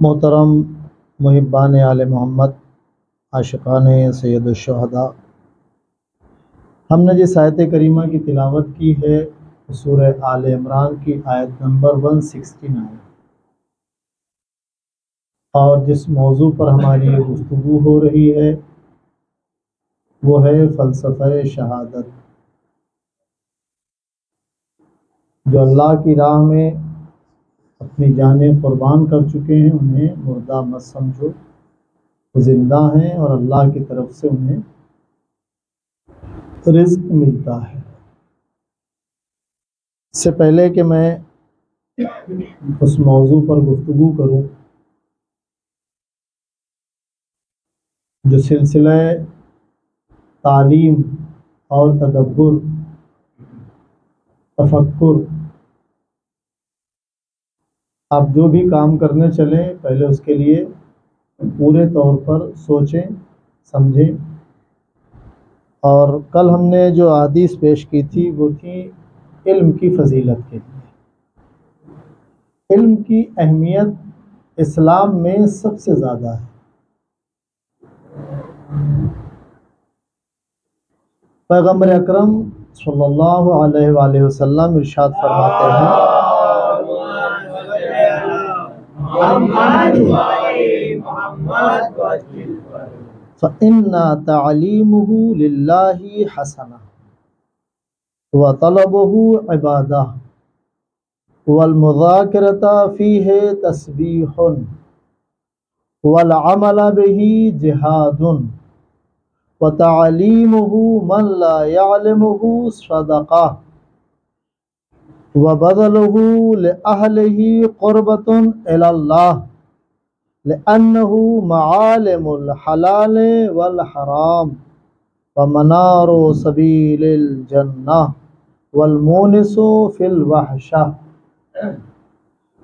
मोहतरम मुहिब्बान आले मोहम्मद आशिकान सैयद शुहदा, हमने जिस आयत करीमा की तिलावत की है सूरह आले इमरान की आयत नंबर 169 और जिस मौजू पर हमारी गुफ्तगू हो रही है वो है फ़लसफ़े शहादत। जो अल्लाह की राह में अपनी जानें कुर्बान कर चुके हैं उन्हें मुर्दा मत समझो, वो ज़िंदा हैं और अल्लाह की तरफ से उन्हें रिज़्क़ मिलता है। इससे पहले कि मैं उस मौजू पर गुफ्तगू करूं, जो सिलसिला तालीम और तदब्बुर तफक्कुर, आप जो भी काम करने चलें पहले उसके लिए पूरे तौर पर सोचें समझें। और कल हमने जो हदीस पेश की थी वो थी इल्म की फ़जीलत के लिए। इल्म की अहमियत इस्लाम में सबसे ज़्यादा है। पैगम्बर अकरम सल्लल्लाहु अलैहि वसल्लम इरशाद फरमाते हैं, फ़इन्ना तअलीमुहु लिल्लाहि हसना व तलबुहु इबादा वल मुज़ाकिरता फ़ीहि तस्बीहुन वल अमल बिही जिहादुन व तालीमुहु मन ला यअलमुहु सदक़ा व बज़लुहु लिअहलिही क़ुरबतुन इलल्लाह लिअन्नहु मआलिमुल हलाल वल हराम व मनारो सबीलिल जन्नह वल मुनिसु फिल वहशा।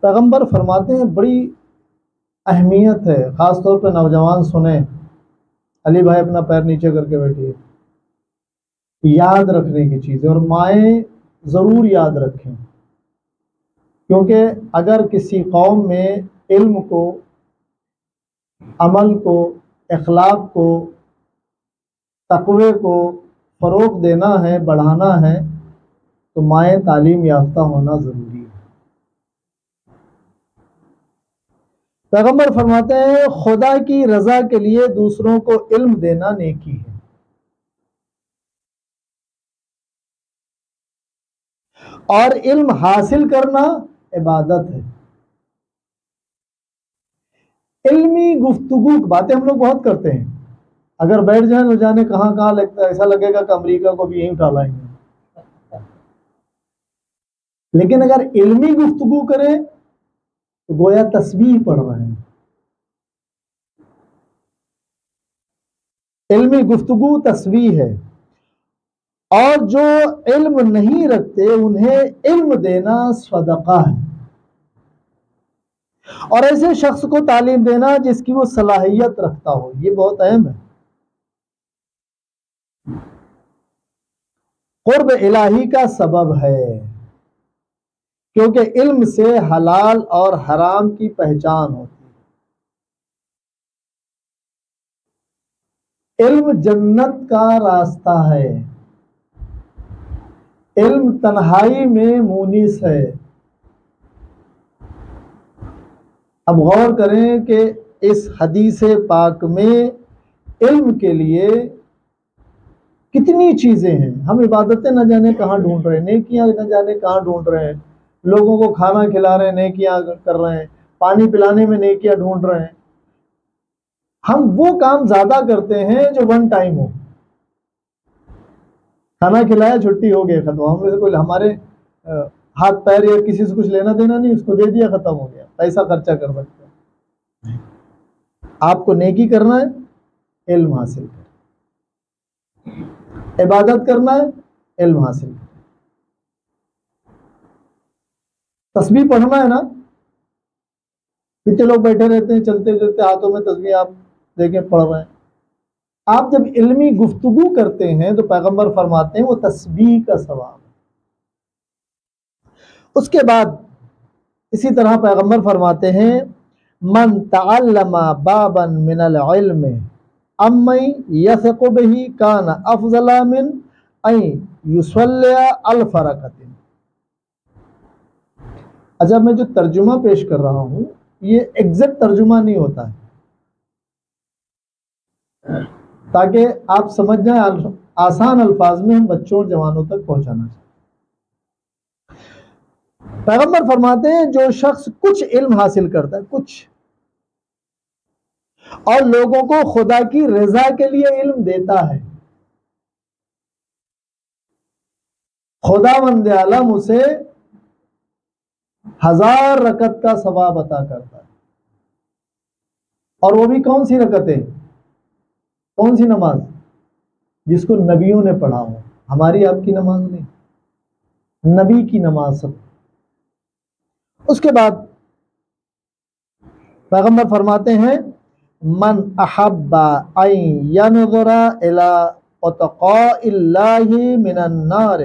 पैगंबर फरमाते हैं बड़ी अहमियत है, ख़ास तौर पर नौजवान सुने। अली भाई अपना पैर नीचे करके बैठिए। याद रखने की चीज़, और माएँ ज़रूर याद रखें, क्योंकि अगर किसी कौम में इल्म को, अमल को, अखलाक को, तक़वे को फ़रोग़ देना है, बढ़ाना है, तो माएँ तालीम याफ्ता होना ज़रूरी है। पैगंबर फरमाते हैं खुदा की रज़ा के लिए दूसरों को इल्म देना नेकी है। और इल्म हासिल करना इबादत है। इल्मी गुफ्तगू बातें हम लोग बहुत करते हैं, अगर बैठ जाए तो जाने कहाँ कहाँ लगता है, ऐसा लगेगा कि अमरीका को भी यहीं उठा लाएंगे। लेकिन अगर इल्मी गुफ्तगू करें तो गोया तस्बीह पढ़ रहे हैं। इल्मी गुफ्तगू तस्बीह है। और जो इल्म नहीं रखते उन्हें इल्म देना सदका है। और ऐसे शख्स को तालीम देना जिसकी वो सलाहियत रखता हो, ये बहुत अहम है। कुर्ब इलाही का सबब है, क्योंकि इल्म से हलाल और हराम की पहचान होती है। इल्म जन्नत का रास्ता है। इल्म तन्हाई में मुनीस है। अब गौर करें कि इस हदीस पाक में इल्म के लिए कितनी चीज़ें हैं। हम इबादतें न जाने कहाँ ढूंढ रहे हैं, नेकियां न जाने कहाँ ढूंढ रहे हैं, लोगों को खाना खिला रहे हैं, नेकियां कर रहे हैं, पानी पिलाने में नेकियां ढूंढ रहे हैं। हम वो काम ज़्यादा करते हैं जो वन टाइम हो। खाना खिलाया, छुट्टी हो गया, खत्म। हम में से कोई हमारे हाथ पैर या किसी से कुछ लेना देना नहीं, उसको दे दिया, खत्म हो गया, पैसा खर्चा कर सकते हैं। आपको नेकी करना है, इल्म हासिल कर, इबादत करना है, इल्म हासिल कर। तस्बीह पढ़ना है ना, कितने लोग बैठे रहते हैं, चलते चलते हाथों में तस्बीह आप देखें पढ़ रहे हैं। आप जब इल्मी गुफ्तगू करते हैं तो पैगंबर फरमाते हैं वो तस्बीह का सवाब है। उसके बाद इसी तरह पैगंबर फरमाते हैं मन तअल्लमा बाबन मिनल इल्म अम्मई यसक़ु बिही कान अफ़ज़ला मिन अन युसल्लिया अल्फ़ रकअतिन। अच्छा, मैं जो तर्जुमा पेश कर रहा हूं ये एग्जैक्ट तर्जुमा नहीं होता है, ताकि आप समझ जाए, आसान अल्फाज में हम बच्चों और जवानों तक पहुंचाना चाहिए। पैगंबर फरमाते हैं जो शख्स कुछ इल्म हासिल करता है, कुछ, और लोगों को खुदा की रजा के लिए इल्म देता है, खुदावंद आलम उसे 1000 रकत का सवाब अता करता है। और वो भी कौन सी रकतें, कौन सी नमाज, जिसको नबियों ने पढ़ा हो, हमारी आपकी नमाज नहीं, नबी की नमाज सब। उसके बाद पैगंबर फरमाते हैं मन अहब्बा अन यनज़ुरा इला उतक़ाइल्लाहि मिनन नार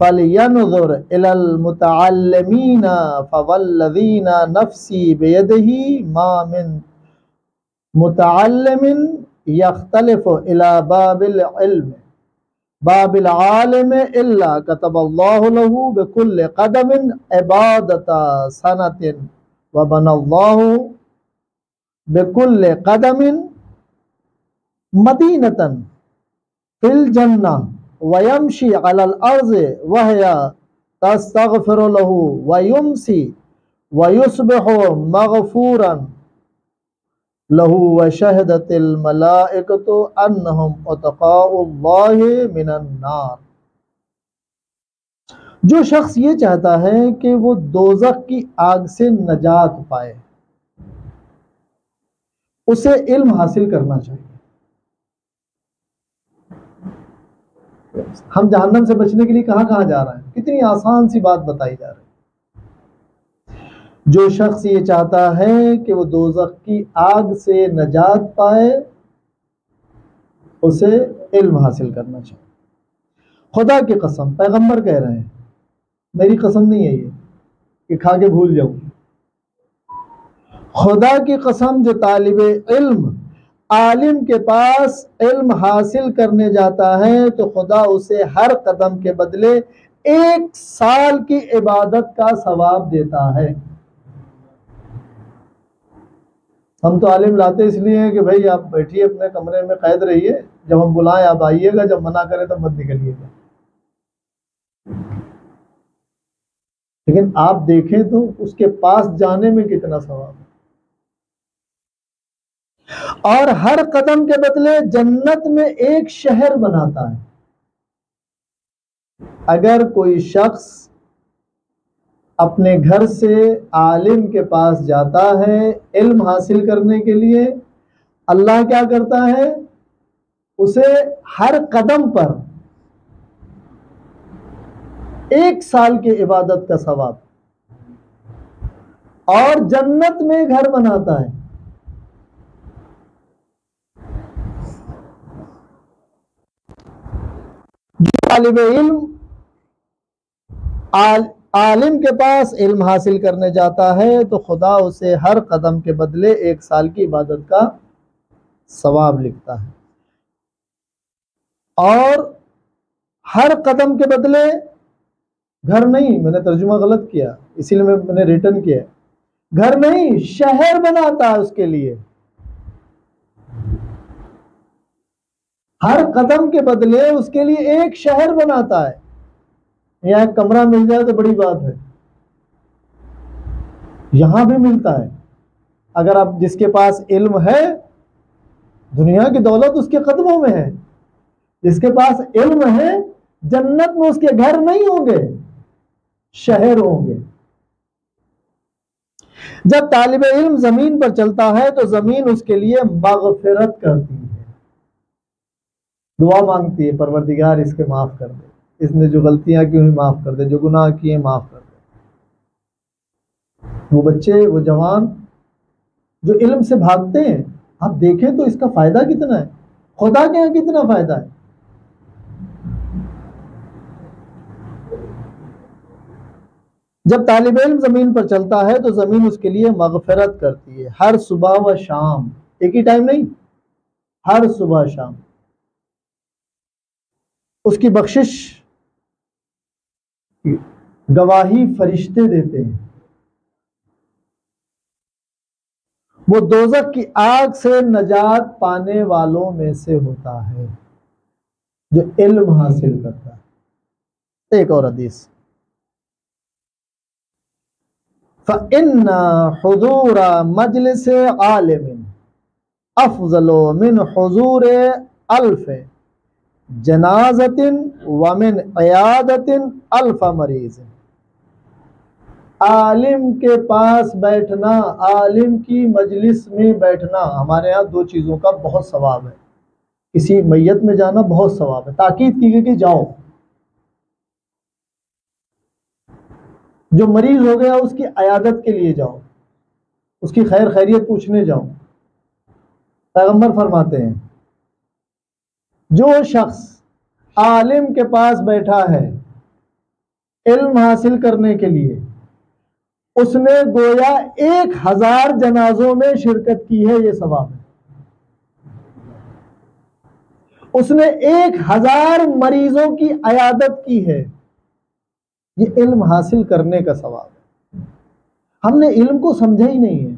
फलयनज़ुर इलल मुतअल्लिमीना फवल्लज़ीना नफ्सी बियदिही मा मिन मुतअल्लिमिन यख्तलिफु इला बाबिल इल्म बाबिल आलिम इल्ला कतबल्लाहु लहू बिकुल्लि क़दमिन इबादता सनतिन व बनल्लाहु बिकुल्लि क़दमिन मदीनतन फिल जन्नह व यमशी अलल अर्ज़ि वहिया तस्तग़फिरु लहू व युमसी व युस्बिहु मग़फ़ूरन लहू व शहदतिल मलाइकतु अन्नहुम उतकाउल्लाहि मिनन नार। जो शख्स ये चाहता है कि वो दोज़ख की आग से नजात पाए, उसे इल्म हासिल करना चाहिए। हम जहन्नम से बचने के लिए कहाँ कहाँ जा रहे हैं, कितनी आसान सी बात बताई जा रही है। जो शख्स ये चाहता है कि वो दोज़ख की आग से नजात पाए, उसे इल्म हासिल करना चाहिए। खुदा की कसम, पैगंबर कह रहे हैं, मेरी कसम नहीं है ये कि खा के भूल जाऊं। खुदा की कसम, जो तालिबे इल्म आलिम के पास इल्म हासिल करने जाता है तो खुदा उसे हर कदम के बदले 1 साल की इबादत का सवाब देता है। हम तो आलिम लाते इसलिए हैं कि भाई आप बैठिए अपने कमरे में कैद रहिए, जब हम बुलाएं आप आइएगा, जब मना करें तब मत निकलिएगा। लेकिन आप देखें तो उसके पास जाने में कितना सवाब है, और हर कदम के बदले जन्नत में एक शहर बनाता है। अगर कोई शख्स अपने घर से आलिम के पास जाता है इल्म हासिल करने के लिए, अल्लाह क्या करता है, उसे हर कदम पर 1 साल की इबादत का सवाब और जन्नत में घर बनाता है। तालिब इल्म आलिम के पास इल्म हासिल करने जाता है तो खुदा उसे हर कदम के बदले 1 साल की इबादत का सवाब लिखता है, और हर कदम के बदले, घर नहीं, मैंने तर्जुमा गलत किया इसीलिए मैंने रिटर्न किया, घर नहीं शहर बनाता है उसके लिए। हर कदम के बदले उसके लिए एक शहर बनाता है। यहाँ एक कमरा मिल जाए तो बड़ी बात है, यहां भी मिलता है। अगर आप जिसके पास इल्म है, दुनिया की दौलत उसके कदमों में है, जिसके पास इल्म है, जन्नत में उसके घर नहीं होंगे, शहर होंगे। जब तालिब इल्म जमीन पर चलता है तो जमीन उसके लिए मगफिरत करती है, दुआ मांगती है, परवरदिगार इसके माफ कर दे, इसने जो गलतियां की हुई माफ कर दे, जो गुनाह किए माफ कर दे। वो बच्चे, वो जवान जो इल्म से भागते हैं, आप देखें तो इसका फायदा कितना है, खुदा के यहाँ कितना फायदा है। जब तालिब इल्म जमीन पर चलता है तो जमीन उसके लिए मगफिरत करती है, हर सुबह व शाम, एक ही टाइम नहीं, हर सुबह शाम उसकी बख्शिश गवाही फरिश्ते देते हैं। वो दोज़ख की आग से नजात पाने वालों में से होता है जो इल्म हासिल करता है। एक और हदीस, फ़इन्ना हुज़ूर मजलिस आलिमिन अफ़ज़लु मिन हुज़ूर अल्फ़ जनाज़तिन व मिन इयादतिन अल्फ़ मरीज़। आलिम के पास बैठना, आलिम की मजलिस में बैठना, हमारे यहाँ 2 चीज़ों का बहुत सवाब है। किसी मैयत में जाना बहुत सवाब है, ताकीद की गई कि जाओ, जो मरीज हो गया उसकी अयादत के लिए जाओ, उसकी खैर खैरियत पूछने जाओ। पैगंबर फरमाते हैं, जो शख्स आलिम के पास बैठा है इल्म हासिल करने के लिए, उसने गोया 1000 जनाजों में शिरकत की है, ये सवाब है। उसने 1000 मरीजों की अयादत की है, ये इल्म हासिल करने का सवाब है। हमने इल्म को समझा ही नहीं है।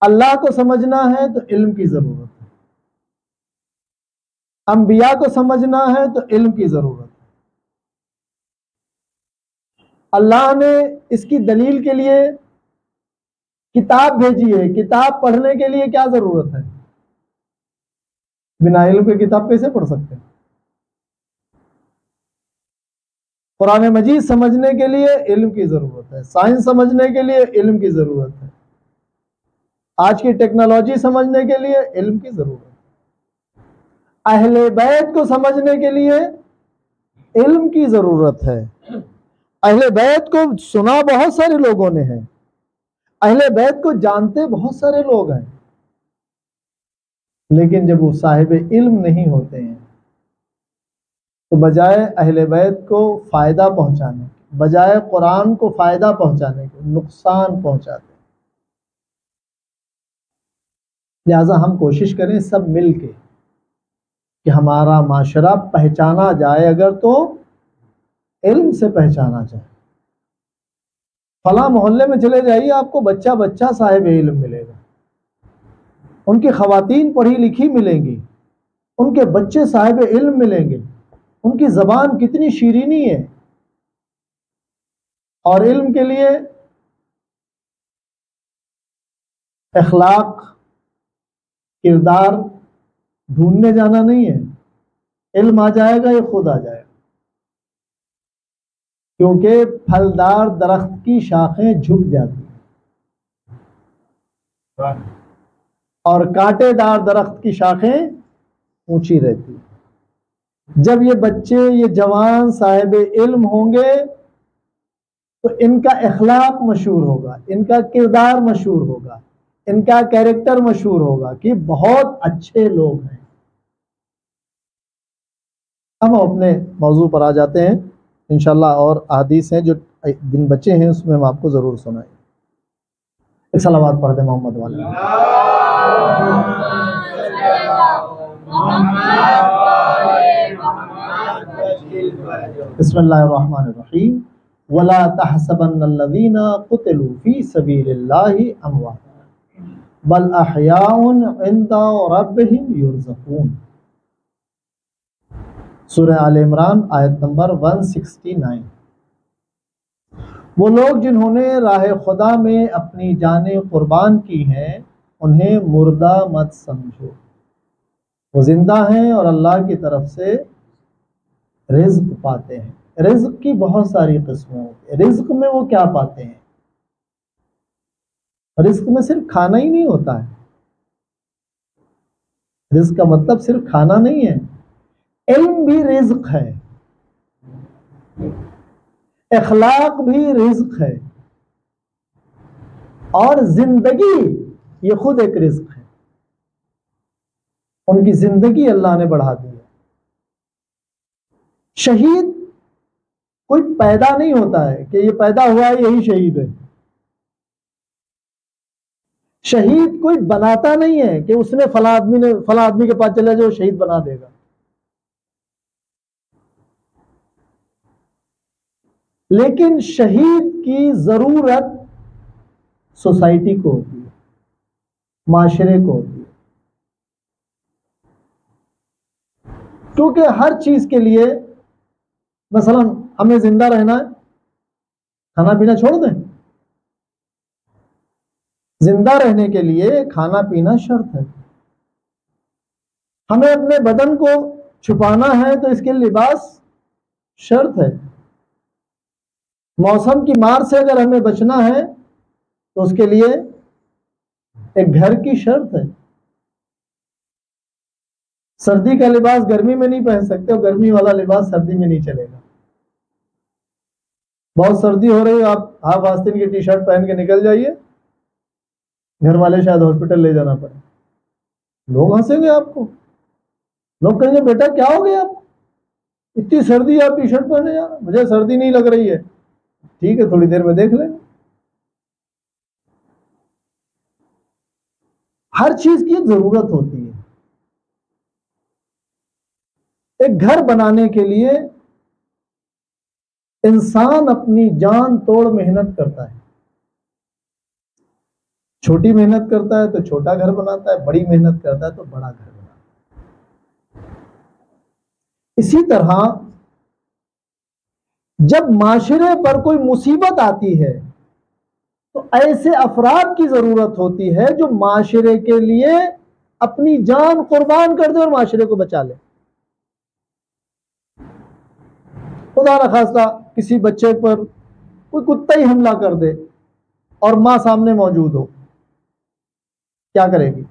अल्लाह को समझना है तो इल्म की जरूरत है, अंबिया को समझना है तो इल्म की जरूरत है। अल्लाह ने इसकी दलील के लिए किताब भेजी है, किताब पढ़ने के लिए क्या जरूरत है? बिना इल्म के किताब कैसे पढ़ सकते हैं? कुरान मजीद समझने के लिए इल्म की जरूरत है, साइंस समझने के लिए इल्म की जरूरत है, आज की टेक्नोलॉजी समझने के लिए इल्म की जरूरत है, अहले बैत को समझने के लिए इल्म की जरूरत है। अहले बैत को सुना बहुत सारे लोगों ने है, अहले बैत को जानते बहुत सारे लोग हैं, लेकिन जब वो साहिब इल्म नहीं होते हैं तो बजाय अहले बैत को फायदा पहुंचाने के, बजाय कुरान को फायदा पहुंचाने के, नुकसान पहुंचाते हैं। लिहाजा हम कोशिश करें सब मिल के कि हमारा माशरा पहचाना जाए, अगर तो इल्म से पहचाना जाए। फला मोहल्ले में चले जाइए, आपको बच्चा बच्चा साहिब इल्म मिलेगा, उनकी खवातीन पढ़ी लिखी मिलेंगी, उनके बच्चे साहिब इल्म मिलेंगे, उनकी जबान कितनी शीरीनी है। और इल्म के लिए अखलाक, किरदार ढूंढने जाना नहीं है, इल्म आ जाएगा, ये खुद आ जाएगा। क्योंकि फलदार दरख्त की शाखें झुक जाती हैं और कांटेदार दरख्त की शाखें ऊंची रहती हैं। जब ये बच्चे, ये जवान साहिब इल्म होंगे तो इनका अखलाक मशहूर होगा, इनका किरदार मशहूर होगा, इनका कैरेक्टर मशहूर होगा कि बहुत अच्छे लोग हैं। हम अपने मौजू पर आ जाते हैं इंशाल्लाह, और अहदीस हैं जो दिन बचे हैं उसमें हम आपको ज़रूर सुनाएंगे। एक सलावत पढ़ दे मोहम्मद वाले। बिस्मिल्लाहिर्रहमानिर्रहीम। वला तहसबन्नल्लज़ीना क़ुतिलू फ़ी सबीलिल्लाहि अमवात बल अहयाउन इंदा रब्बिहिम युरज़क़ून। सूरह आल इमरान आयत नंबर 169। वो लोग जिन्होंने राह खुदा में अपनी जानें कुर्बान की हैं, उन्हें मुर्दा मत समझो, वो जिंदा हैं और अल्लाह की तरफ से रिज़्क़ पाते हैं। रिज़्क़ की बहुत सारी किस्में होती है। रिज़्क़ में वो क्या पाते हैं? रिज़्क़ में सिर्फ खाना ही नहीं होता है। रिज़्क़ का मतलब सिर्फ खाना नहीं है, इल्म भी रिज़्क़ है, अखलाक भी रिज़्क़ है, और जिंदगी ये खुद एक रिज़्क़ है। उनकी जिंदगी अल्लाह ने बढ़ा दी है। शहीद कोई पैदा नहीं होता है कि ये पैदा हुआ है यही शहीद है। शहीद कोई बनाता नहीं है कि उसने फला आदमी के पास चला जाओ शहीद बना देगा। लेकिन शहीद की जरूरत सोसाइटी को होती है, माशरे को होती है, क्योंकि हर चीज के लिए, मसलन हमें जिंदा रहना है, खाना पीना छोड़ दें? जिंदा रहने के लिए खाना पीना शर्त है। हमें अपने बदन को छुपाना है तो इसके लिबास शर्त है। मौसम की मार से अगर हमें बचना है तो उसके लिए एक घर की शर्त है। सर्दी का लिबास गर्मी में नहीं पहन सकते और गर्मी वाला लिबास सर्दी में नहीं चलेगा। बहुत सर्दी हो रही है, आप हाफ आस्तीन की टी शर्ट पहन के निकल जाइए, घर वाले शायद हॉस्पिटल ले जाना पड़े, लोग हंसेंगे आपको। लोग कहेंगे बेटा क्या हो गया आप, इतनी सर्दी आप टी शर्ट पहने जा रहे? मुझे सर्दी नहीं लग रही है। ठीक है, थोड़ी देर में देख लेंगे। हर चीज की एक जरूरत होती है। एक घर बनाने के लिए इंसान अपनी जान तोड़ मेहनत करता है। छोटी मेहनत करता है तो छोटा घर बनाता है, बड़ी मेहनत करता है तो बड़ा घर बनाता है। इसी तरह जब माशरे पर कोई मुसीबत आती है तो ऐसे अफराद की जरूरत होती है जो माशरे के लिए अपनी जान कुर्बान कर दे और माशरे को बचा ले। खुदा न खास्ता किसी बच्चे पर कोई कुत्ता ही हमला कर दे और मां सामने मौजूद हो, क्या करेगी?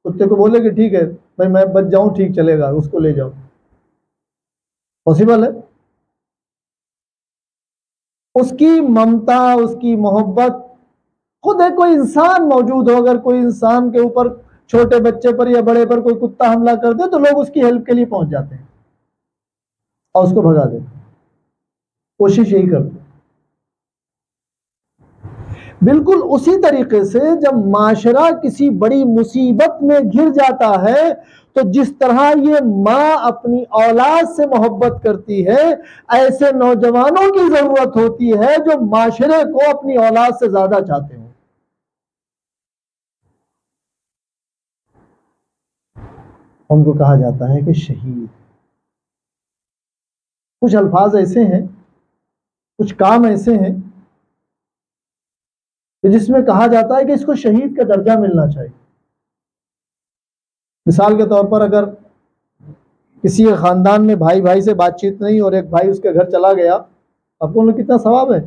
कुत्ते को बोलेगी ठीक है भाई मैं बच जाऊं, ठीक चलेगा, उसको ले जाओ? पॉसिबल है? उसकी ममता, उसकी मोहब्बत, खुद है कोई इंसान मौजूद हो, अगर कोई इंसान के ऊपर, छोटे बच्चे पर या बड़े पर कोई कुत्ता हमला कर दे तो लोग उसकी हेल्प के लिए पहुंच जाते हैं और उसको भगा देते हैं, कोशिश यही करते हैं। बिल्कुल उसी तरीके से जब माशरा किसी बड़ी मुसीबत में घिर जाता है तो जिस तरह ये माँ अपनी औलाद से मोहब्बत करती है, ऐसे नौजवानों की जरूरत होती है जो माशरे को अपनी औलाद से ज्यादा चाहते हो। उनको कहा जाता है कि शहीद। कुछ अल्फाज ऐसे हैं, कुछ काम ऐसे हैं कि जिसमें कहा जाता है कि इसको शहीद का दर्जा मिलना चाहिए। मिसाल के तौर पर अगर किसी खानदान में भाई भाई से बातचीत नहीं और एक भाई उसके घर चला गया, आपको उन्हें कितना सवाब है?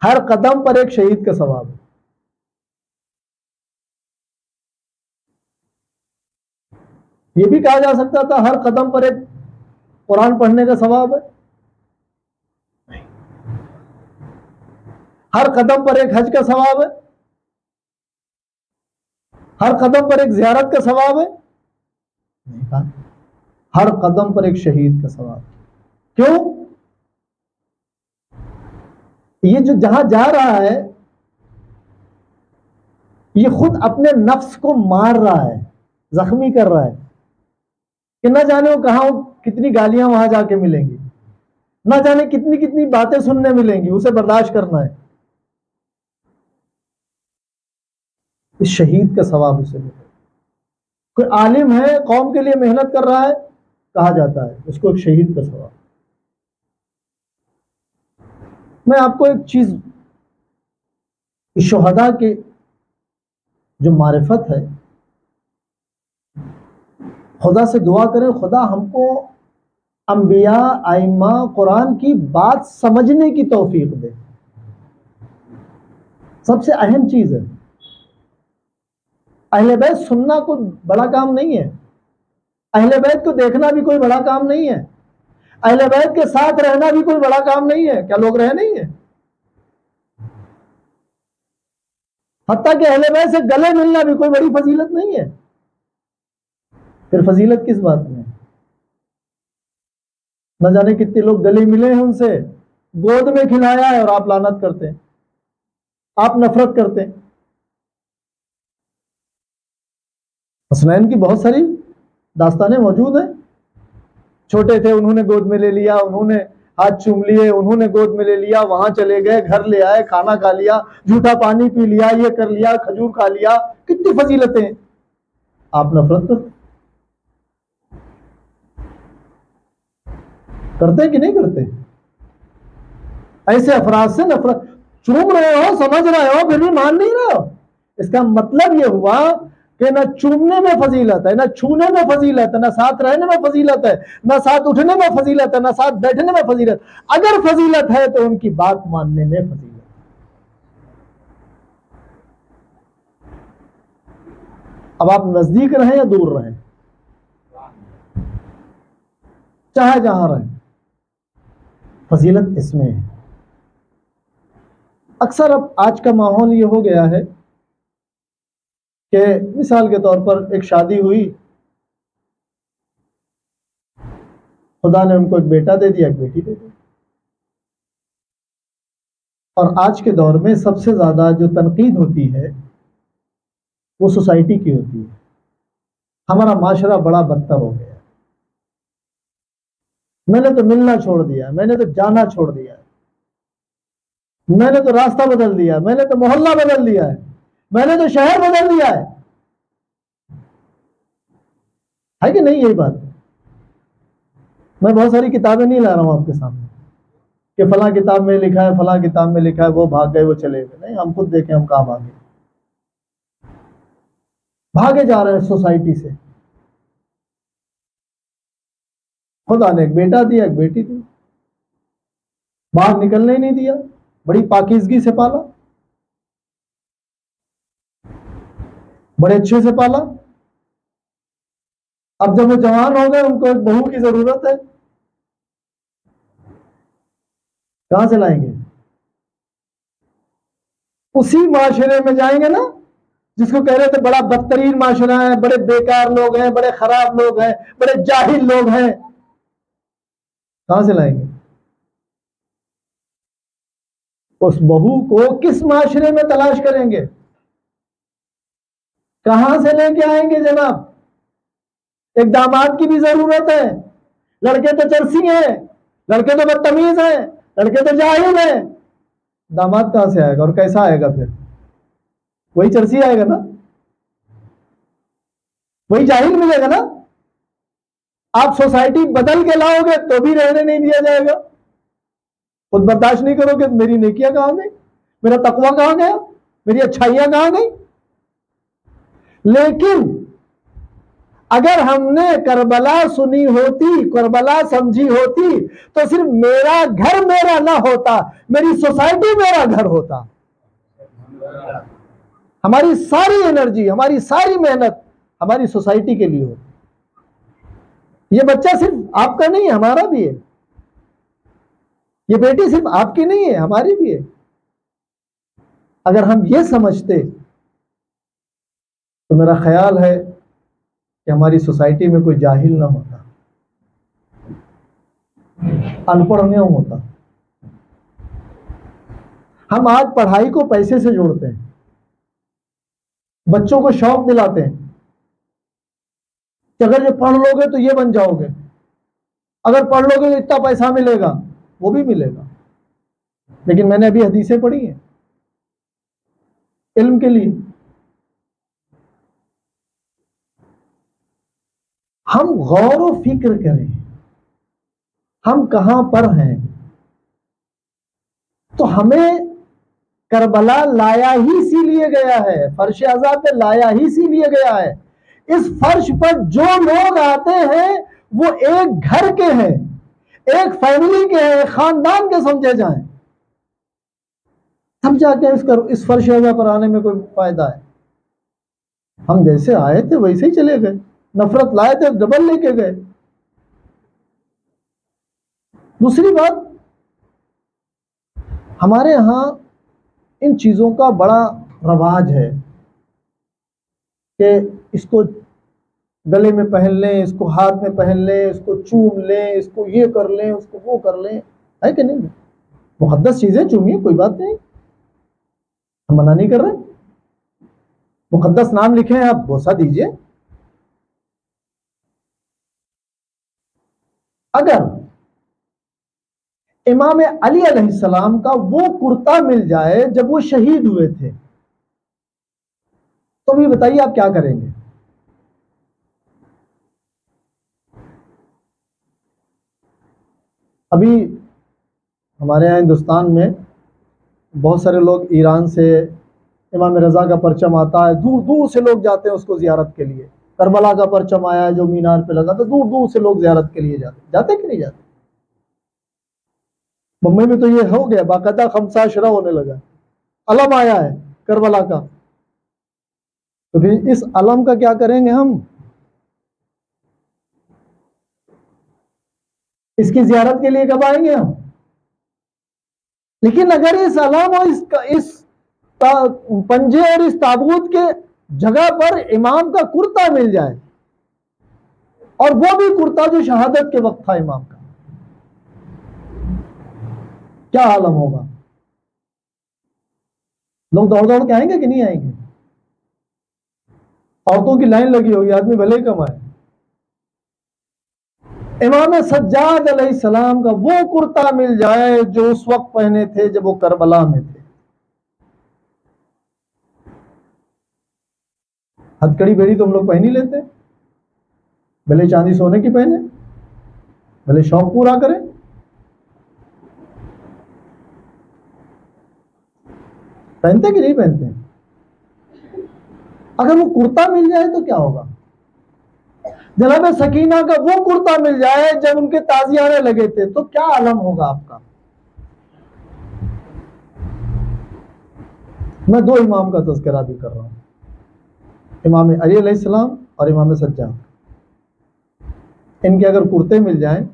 हर कदम पर एक शहीद का सवाब है। यह भी कहा जा सकता था हर कदम पर एक कुरान पढ़ने का सवाब है। हर कदम पर एक हज का सवाब है। हर कदम पर एक जियारत का सवाब है। नहीं कहा, हर कदम पर एक शहीद का सवाब। क्यों? ये जो जहां जा रहा है ये खुद अपने नफ्स को मार रहा है, जख्मी कर रहा है कि न जाने वो कहां, कितनी गालियां वहां जाके मिलेंगी, न जाने कितनी कितनी बातें सुनने मिलेंगी, उसे बर्दाश्त करना है। इस शहीद का सवाब उसे मिले। कोई आलिम है, कौम के लिए मेहनत कर रहा है, कहा जाता है उसको एक शहीद का सवाब। मैं आपको एक चीज, शुहदा के जो मारिफत है, खुदा से दुआ करें खुदा हमको अंबिया, आइम्मा, कुरान की बात समझने की तौफीक दे। सबसे अहम चीज है। अहले बैत सुनना कोई बड़ा काम नहीं है, अहले बैत को देखना भी कोई बड़ा काम नहीं है, अहले बैत के साथ रहना भी कोई बड़ा काम नहीं है। क्या लोग रहे नहीं है? हत्ता कि अहले बैत से गले मिलना भी कोई बड़ी फजीलत नहीं है। फिर फजीलत किस बात में? न जाने कितने लोग गले मिले हैं उनसे, गोद में खिलाया है और आप लानत करते हैं, आप नफरत करते हैं। हसनैन की बहुत सारी दास्तानें मौजूद हैं। छोटे थे, उन्होंने गोद में ले लिया, उन्होंने हाथ चूम लिए, उन्होंने गोद में ले लिया, वहां चले गए, घर ले आए, खाना खा लिया, झूठा पानी पी लिया, ये कर लिया, खजूर खा लिया, कितनी फजीलतें। आप नफरत करते कि नहीं करते? ऐसे अफराद से नफरत। चूम रहे हो, समझ रहे हो, फिर भी मान नहीं रहे हो। इसका मतलब यह हुआ कि न चूमने में फजीलत है, न छूने में फजीलत है, न साथ रहने में फजीलत है, न साथ उठने में फजीलत है, न साथ बैठने में फजीलत। अगर फजीलत है तो उनकी बात मानने में फजीलत। अब आप नजदीक रहें या दूर रहें, चाहे जहां रहें, फजीलत इसमें है। अक्सर अब आज का माहौल ये हो गया है कि मिसाल के तौर पर एक शादी हुई, खुदा ने उनको एक बेटा दे दिया, एक बेटी दे दी, और आज के दौर में सबसे ज्यादा जो तनकीद होती है वो सोसाइटी की होती है। हमारा माशरा बड़ा बदतर हो गया, मैंने तो मिलना छोड़ दिया, मैंने तो जाना छोड़ दिया, मैंने तो रास्ता बदल दिया, मैंने तो मोहल्ला बदल दिया है, मैंने तो शहर बदल दिया है कि नहीं? यही बात। मैं बहुत सारी किताबें नहीं ला रहा हूं आपके सामने, कि फला किताब में लिखा है, फला किताब में लिखा है, वो भाग गए, वो चले गए। नहीं, हम खुद देखें हम कहाँ भागे, भागे जा रहे हैं सोसाइटी से। खुदा ने एक बेटा दिया, एक बेटी दी, बाहर निकलने ही नहीं दिया, बड़ी पाकीज़गी से पाला, बड़े अच्छे से पाला। अब जब वो जवान हो गए, उनको एक बहू की जरूरत है, कहां से लाएंगे? उसी माशरे में जाएंगे ना जिसको कह रहे थे बड़ा बदतरीन माशरा है, बड़े बेकार लोग हैं, बड़े खराब लोग हैं, बड़े जाहिल लोग हैं। कहां से लाएंगे? उस बहू को किस माशरे में तलाश करेंगे? कहां से लेके आएंगे जनाब? एक दामाद की भी जरूरत है। लड़के तो चरसी हैं, लड़के तो बदतमीज हैं, लड़के तो जाहिल हैं। दामाद कहां से आएगा और कैसा आएगा? फिर वही चरसी आएगा ना, वही जाहिल मिलेगा ना। आप सोसाइटी बदल के लाओगे तो भी रहने नहीं दिया जाएगा। खुद बर्दाश्त नहीं करोगे तो मेरी नेकियां कहां गई, मेरा तकवा कहां गया, मेरी अच्छाइयां कहां गई? लेकिन अगर हमने करबला सुनी होती, करबला समझी होती, तो सिर्फ मेरा घर मेरा ना होता, मेरी सोसाइटी मेरा घर होता। हमारी सारी एनर्जी, हमारी सारी मेहनत हमारी सोसाइटी के लिए होती। ये बच्चा सिर्फ आपका नहीं है, हमारा भी है। ये बेटी सिर्फ आपकी नहीं है, हमारी भी है। अगर हम ये समझते तो मेरा ख्याल है कि हमारी सोसाइटी में कोई जाहिल ना होता, अनपढ़ नहीं होता। हम आज पढ़ाई को पैसे से जोड़ते हैं, बच्चों को शौक दिलाते हैं कि अगर ये पढ़ लोगे तो ये बन जाओगे, अगर पढ़ लोगे तो इतना पैसा मिलेगा, वो भी मिलेगा। लेकिन मैंने अभी हदीसें पढ़ी हैं इल्म के लिए। हम गौर व फिक्र करें हम कहां पर हैं। तो हमें करबला लाया ही इसीलिए गया है, फर्श अज़ा पे लाया ही इसीलिए गया है। इस फर्श पर जो लोग आते हैं वो एक घर के हैं, एक फैमिली के हैं, एक खानदान के समझे जाएं, तब जाके इस फर्श अज़ा पर आने में कोई फायदा है। हम जैसे आए थे वैसे ही चले गए, नफरत लाए थे डबल लेके गए। दूसरी बात, हमारे यहां इन चीजों का बड़ा रवाज है कि इसको गले में पहन लें, इसको हाथ में पहन लें, इसको चूम लें, इसको ये कर लें, उसको वो कर लें, है कि नहीं? मुक़द्दस चीजें चूमिए, कोई बात नहीं, हम मना नहीं कर रहे। मुक़द्दस नाम लिखे हैं, आप बोसा दीजिए। अगर इमाम अली अलैहिस्सलाम का वो कुर्ता मिल जाए जब वो शहीद हुए थे, तो भी बताइए आप क्या करेंगे? अभी हमारे यहाँ हिंदुस्तान में बहुत सारे लोग ईरान से इमाम रज़ा का परचम आता है, दूर दूर से लोग जाते हैं उसको ज़ियारत के लिए। करबला का परचम आया है जो मीनार पे लगा, तो दूर दूर से लोग ज़ियारत के लिए जाते कि नहीं जाते? मुंबई में तो ये हो गया, बाकायदा खमसाशरा होने लगा, अलम आया है करबला का। तो फिर इस अलम का क्या करेंगे हम? इसकी ज़ियारत के लिए कब आएंगे हम? लेकिन अगर इस अलम और इस पंजे और इस ताबूत के जगह पर इमाम का कुर्ता मिल जाए, और वो भी कुर्ता जो शहादत के वक्त था इमाम का, क्या आलम होगा? लोग दौड़ दौड़ के आएंगे कि नहीं आएंगे? औरतों की लाइन लगी होगी, आदमी भले ही कमाए। इमाम सज्जाद अलैहिस्सलाम का वो कुर्ता मिल जाए जो उस वक्त पहने थे जब वो करबला में थे। हथकड़ी बेड़ी तो हम लोग पहन ही लेते, भले चांदी सोने की पहने, भले शौक पूरा करें। पहनते कि नहीं पहनते? अगर वो कुर्ता मिल जाए तो क्या होगा? जनाब सकीना का वो कुर्ता मिल जाए जब उनके ताजियाने लगे थे, तो क्या आलम होगा आपका? मैं दो इमाम का तज़किरा भी कर रहा हूं, इमाम अली अलैहिस्सलाम और इमाम सज्जाद। इनके अगर कुर्ते मिल जाएं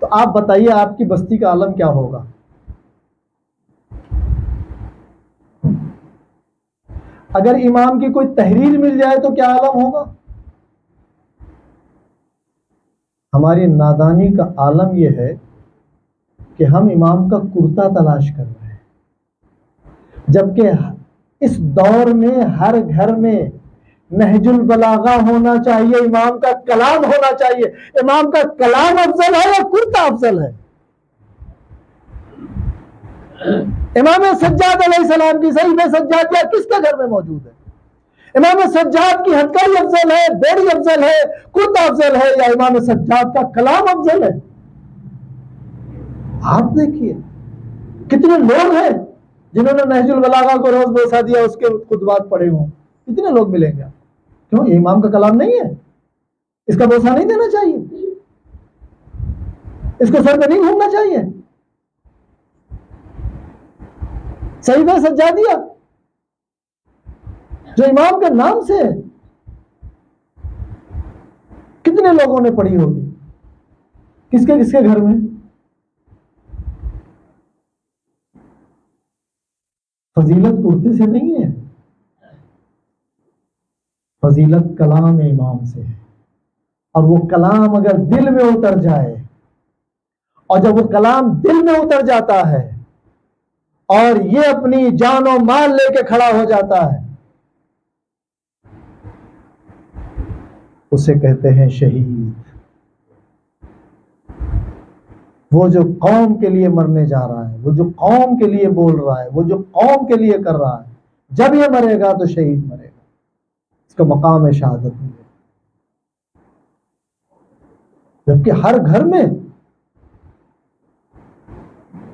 तो आप बताइए आपकी बस्ती का आलम क्या होगा? अगर इमाम की कोई तहरीर मिल जाए तो क्या आलम होगा? हमारी नादानी का आलम यह है कि हम इमाम का कुर्ता तलाश कर रहे हैं, जबकि इस दौर में हर घर में नहजुल बलागा होना चाहिए, इमाम का कलाम होना चाहिए। इमाम का कलाम अफजल है या कुर्ता अफजल है? इमाम सज्जाद अलैहिस्सलाम की सहीफ़े सज्जादिया किसके घर में मौजूद है? इमाम सज्जाद की हथकड़ी अफजल है, बेड़ी अफजल है, कुर्ता अफजल है, या इमाम सज्जाद का कलाम अफजल है? आप देखिए कितने लोग हैं जिन्होंने नहजुल बलागा को रोज बोसा दिया, उसके खुतबात पढ़े हों। कितने लोग मिलेंगे? क्यों? ये इमाम का कलाम नहीं है? इसका बोसा नहीं देना चाहिए? इसको सर पे नहीं घूमना चाहिए? सहीफ़े सज्जादिया जो इमाम के नाम से कितने लोगों ने पढ़ी होगी? किसके किसके घर में? फजीलत कुर्ते से नहीं है, फजीलत कलाम इमाम से है। और वो कलाम अगर दिल में उतर जाए, और जब वो कलाम दिल में उतर जाता है और ये अपनी जान और माल लेके खड़ा हो जाता है, उसे कहते हैं शहीद। वो जो कौम के लिए मरने जा रहा है, वो जो कौम के लिए बोल रहा है, वो जो कौम के लिए कर रहा है, जब ये मरेगा तो शहीद मरेगा, इसका मकाम है शहादत मिलेगा। जबकि हर घर में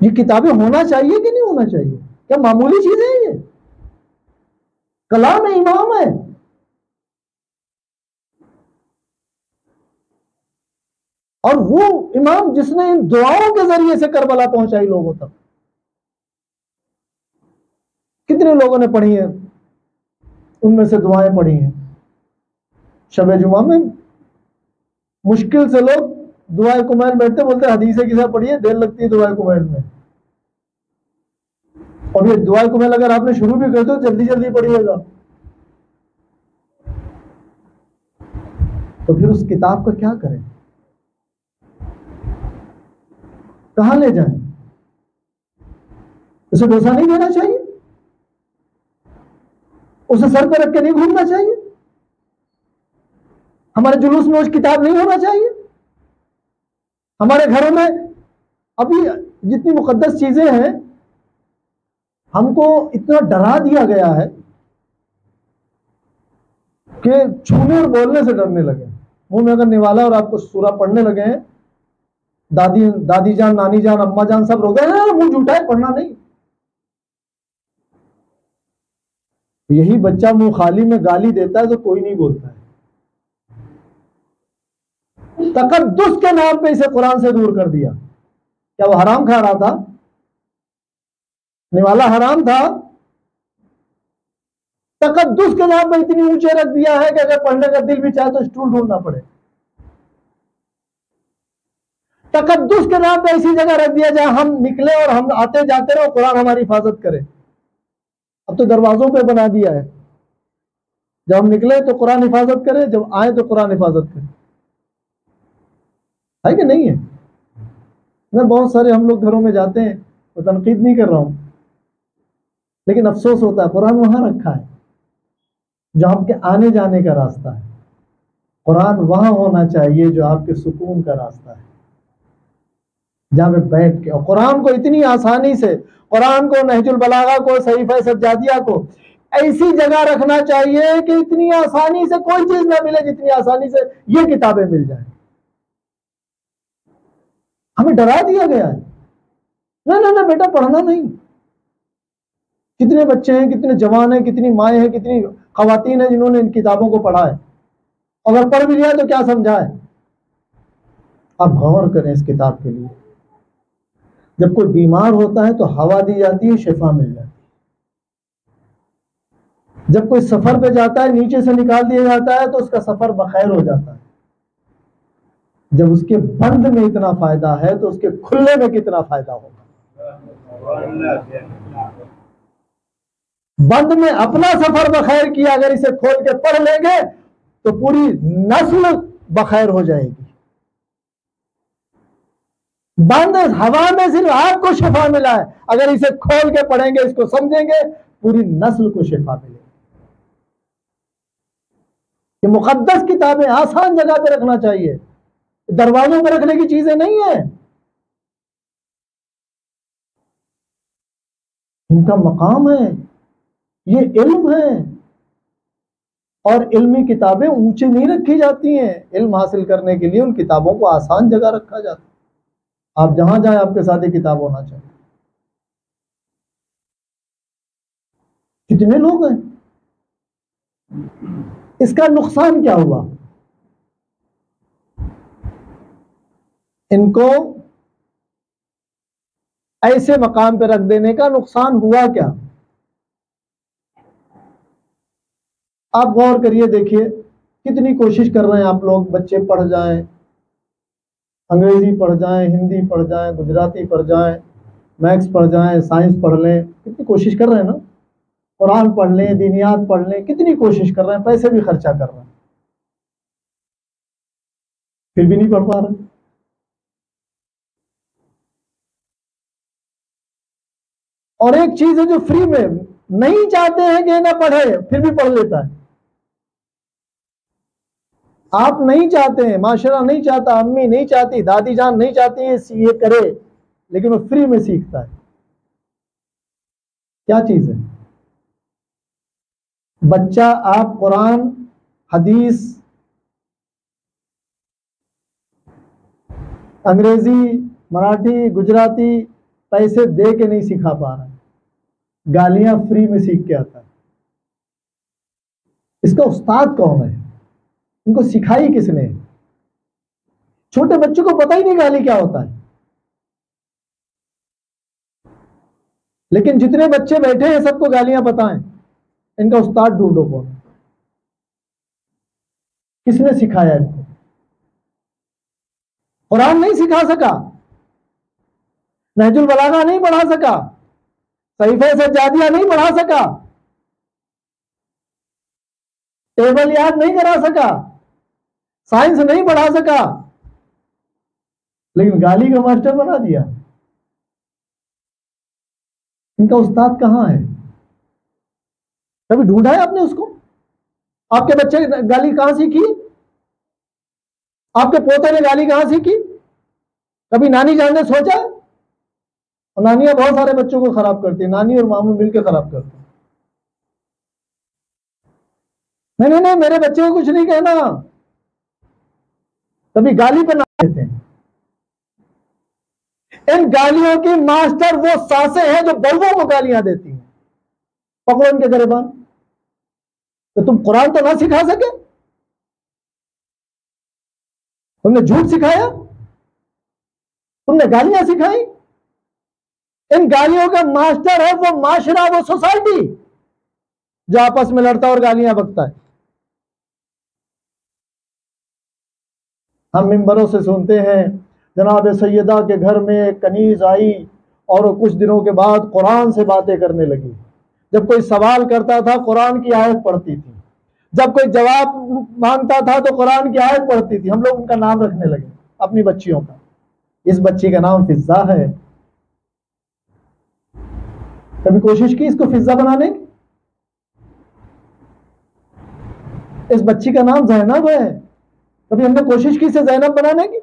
ये किताबें होना चाहिए कि नहीं होना चाहिए? क्या मामूली चीज है ये? कलाम इमाम है। और वो इमाम जिसने इन दुआओं के जरिए से करबला पहुंचाई लोगों तक। कितने लोगों ने पढ़ी है, उनमें से दुआएं पढ़ी हैं। शब जुमा में मुश्किल से लोग दुआए कुमैल बैठते, बोलते हदीसें किसा पढ़िए, देर लगती है दुआए कुमैल में। और ये दुआए कुमैल अगर आपने शुरू भी कर दो, जल्दी जल्दी पढ़िएगा, तो फिर उस किताब का क्या करें? कहां ले जाएं? उसे डोसा नहीं देना चाहिए? उसे सर पर रख के नहीं घूमना चाहिए? हमारे जुलूस में उस किताब नहीं होना चाहिए? हमारे घरों में अभी जितनी मुकद्दस चीजें हैं, हमको इतना डरा दिया गया है कि छूने और बोलने से डरने लगे। मुंह में अगर निवाला और आपको सूरा पढ़ने लगे हैं, दादी जान, नानी जान, अम्मा जान सब रो गए हैं, मुंह झूठा है, पढ़ना नहीं। यही बच्चा मुंह खाली में गाली देता है तो कोई नहीं बोलता है। तकद्दुस के नाम पे इसे कुरान से दूर कर दिया। क्या वो हराम खा रहा था? निवाला हराम था? तकद्दुस के नाम पे इतनी ऊंचे रख दिया है कि अगर पढ़ने का दिल भी चाहे तो स्टूल ढूंढना पड़े। तकद्दुस के नाम पे ऐसी जगह रख दिया जहां हम निकले और हम आते जाते रहो, कुरान हमारी हिफाजत करे। अब तो दरवाजों पे बना दिया है, जब हम निकले तो कुरान हिफाजत करे, जब आए तो कुरान हिफाजत करे। है कि नहीं है? मैं बहुत सारे हम लोग घरों में जाते हैं, तो तनकीद नहीं कर रहा हूं, लेकिन अफसोस होता है कुरान वहां रखा है जो आपके आने जाने का रास्ता है। कुरान वहां होना चाहिए जो आपके सुकून का रास्ता है, जहां पे बैठ के। और कुरान को इतनी आसानी से, कुरान को, नहजुल बलागा को, सहीफ़े सज्जादिया को ऐसी जगह रखना चाहिए कि इतनी आसानी से कोई चीज ना मिले जितनी आसानी से ये किताबें मिल जाए। हमें डरा दिया गया है, ना ना ना बेटा पढ़ना नहीं। कितने बच्चे हैं, कितने जवान हैं, कितनी माएँ हैं, कितनी खवातीन हैं जिन्होंने इन किताबों को पढ़ा है। अगर पढ़ भी लिया तो क्या समझा है। अब गौर करें इस किताब के लिए। जब कोई बीमार होता है तो हवा दी जाती है, शिफा मिल जाती है। जब कोई सफर पे जाता है, नीचे से निकाल दिया जाता है तो उसका सफर बखैर हो जाता है। जब उसके बंद में इतना फायदा है तो उसके खुलने में कितना फायदा होगा। बंद में अपना सफर बखैर किया, अगर इसे खोल के पढ़ लेंगे तो पूरी नस्ल बखैर हो जाएगी। बंद हवा में सिर्फ आपको शिफा मिला है, अगर इसे खोल के पढ़ेंगे, इसको समझेंगे, पूरी नस्ल को शिफा मिलेगी। ये मुकद्दस किताबें आसान जगह पे रखना चाहिए, दरवाजों पे रखने की चीजें नहीं है। इनका मकाम है, ये इल्म है। और इल्मी किताबें ऊंचे नहीं रखी जाती हैं। इल्म हासिल करने के लिए उन किताबों को आसान जगह रखा जाता है। आप जहां जाएं आपके साथ ये किताब होना चाहिए। कितने लोग हैं, इसका नुकसान क्या हुआ। इनको ऐसे मकाम पे रख देने का नुकसान हुआ क्या। आप गौर करिए, देखिए कितनी कोशिश कर रहे हैं आप लोग, बच्चे पढ़ जाएं, अंग्रेजी पढ़ जाएं, हिंदी पढ़ जाएं, गुजराती पढ़ जाएं, मैथ्स पढ़ जाएं, साइंस पढ़ लें। कितनी कोशिश कर रहे हैं ना, कुरान पढ़ लें, दीनियात पढ़ लें, कितनी कोशिश कर रहे हैं, पैसे भी खर्चा कर रहे हैं, फिर भी नहीं पढ़ पा रहे। और एक चीज है जो फ्री में नहीं चाहते हैं कि ना पढ़े, फिर भी पढ़ लेता है। आप नहीं चाहते हैं, माशरा नहीं चाहता, अम्मी नहीं चाहती, दादी जान नहीं चाहती है ये करे, लेकिन वो फ्री में सीखता है। क्या चीज है। बच्चा आप कुरान, हदीस, अंग्रेजी, मराठी, गुजराती पैसे दे के नहीं सिखा पा रहा है, गालियां फ्री में सीख के आता है। इसका उस्ताद कौन है, इनको सिखाई किसने। छोटे बच्चों को पता ही नहीं गाली क्या होता है। लेकिन जितने बच्चे बैठे हैं सबको गालियां पता है। इनका उस्ताद ढूंढो कौन, किसने सिखाया इनको। कुरान नहीं सिखा सका, नहजुल बलागा नहीं पढ़ा सका, सहीफे सज्जादिया नहीं पढ़ा सका, टेबल याद नहीं करा सका, साइंस नहीं पढ़ा सका, लेकिन गाली का मास्टर बना दिया। इनका उस्ताद कहां है। कभी ढूंढा है आपने उसको। आपके बच्चे ने गाली कहां सीखी, आपके पोते ने गाली कहां सीखी, कभी नानी जान ने सोचा। और नानियां बहुत सारे बच्चों को खराब करती है, नानी और मामू मिलकर खराब करते हैं। नहीं नहीं नहीं, मेरे बच्चे को कुछ नहीं कहना, कभी गाली पर ना देते हैं। इन गालियों की मास्टर वो सासें हैं जो बड़ों को गालियां देती हैं। पकड़ो इनके गिरबान। तो तुम कुरान तो ना सिखा सके, तुमने झूठ सिखाया, तुमने गालियां सिखाई। इन गालियों का मास्टर है वो माशरा, वो सोसाइटी जो आपस में लड़ता और गालियां बकता है। हम मिंबरों से सुनते हैं जनाब सैयदा के घर में कनीज आई और कुछ दिनों के बाद कुरान से बातें करने लगी। जब कोई सवाल करता था कुरान की आयत पढ़ती थी, जब कोई जवाब मांगता था तो कुरान की आयत पढ़ती थी। हम लोग उनका नाम रखने लगे अपनी बच्चियों का। इस बच्ची का नाम फिजा है। कभी कोशिश की इसको फिजा बनाने की। इस बच्ची का नाम जैनब है, कभी हमने कोशिश की इसे जैनब बनाने की।